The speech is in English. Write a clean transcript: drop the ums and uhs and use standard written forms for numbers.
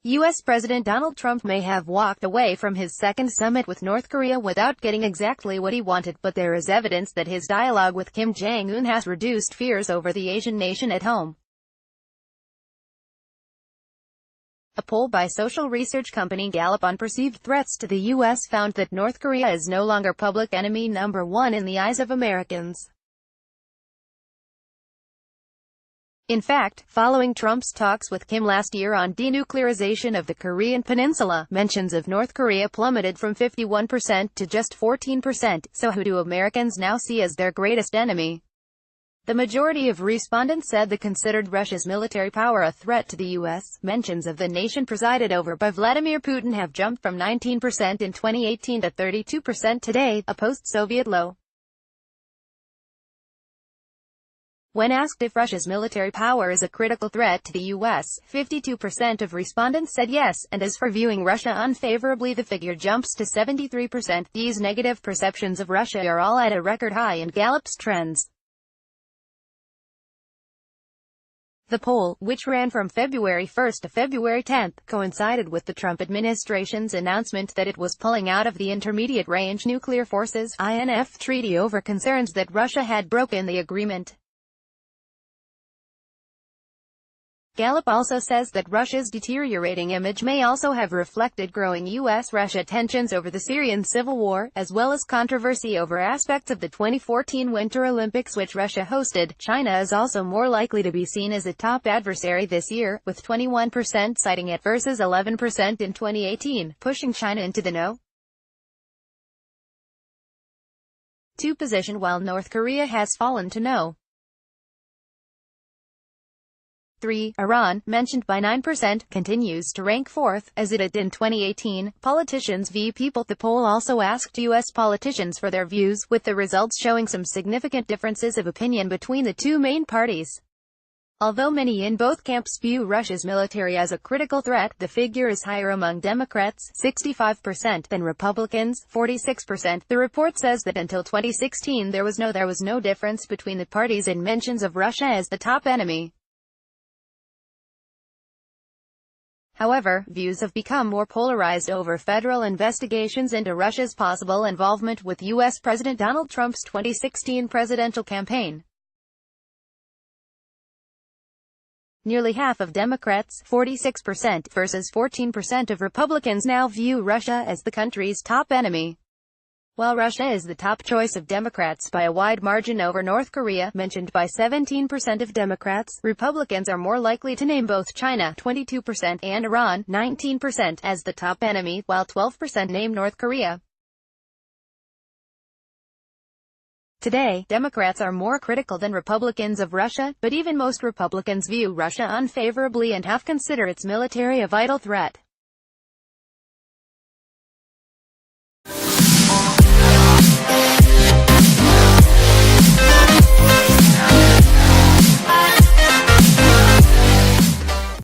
U.S. President Donald Trump may have walked away from his second summit with North Korea without getting exactly what he wanted, but there is evidence that his dialogue with Kim Jong Un has reduced fears over the Asian nation at home. A poll by social research company Gallup on perceived threats to the U.S. found that North Korea is no longer public enemy number one in the eyes of Americans. In fact, following Trump's talks with Kim last year on denuclearization of the Korean peninsula, mentions of North Korea plummeted from 51% to just 14%, so who do Americans now see as their greatest enemy? The majority of respondents said they considered Russia's military power a threat to the U.S. Mentions of the nation presided over by Vladimir Putin have jumped from 19% in 2018 to 32% today, a post-Soviet low. When asked if Russia's military power is a critical threat to the U.S., 52% of respondents said yes, and as for viewing Russia unfavorably, the figure jumps to 73%. These negative perceptions of Russia are all at a record high in Gallup's trends. The poll, which ran from February 1 to February 10, coincided with the Trump administration's announcement that it was pulling out of the Intermediate Range Nuclear Forces (INF) treaty over concerns that Russia had broken the agreement. Gallup also says that Russia's deteriorating image may also have reflected growing U.S.-Russia tensions over the Syrian civil war, as well as controversy over aspects of the 2014 Winter Olympics which Russia hosted. China is also more likely to be seen as a top adversary this year, with 21% citing it versus 11% in 2018, pushing China into the no. 2 position, while North Korea has fallen to no. 3. Iran, mentioned by 9%, continues to rank 4th, as it did in 2018. Politicians v. People. The poll also asked U.S. politicians for their views, with the results showing some significant differences of opinion between the two main parties. Although many in both camps view Russia's military as a critical threat, the figure is higher among Democrats, 65%, than Republicans, 46%. The report says that until 2016 there was no difference between the parties in mentions of Russia as the top enemy. However, views have become more polarized over federal investigations into Russia's possible involvement with U.S. President Donald Trump's 2016 presidential campaign. Nearly half of Democrats, 46%, versus 14% of Republicans now view Russia as the country's top enemy. While Russia is the top choice of Democrats by a wide margin over North Korea, mentioned by 17% of Democrats, Republicans are more likely to name both China, 22%, and Iran, 19%, as the top enemy, while 12% name North Korea. Today, Democrats are more critical than Republicans of Russia, but even most Republicans view Russia unfavorably and have considered its military a vital threat.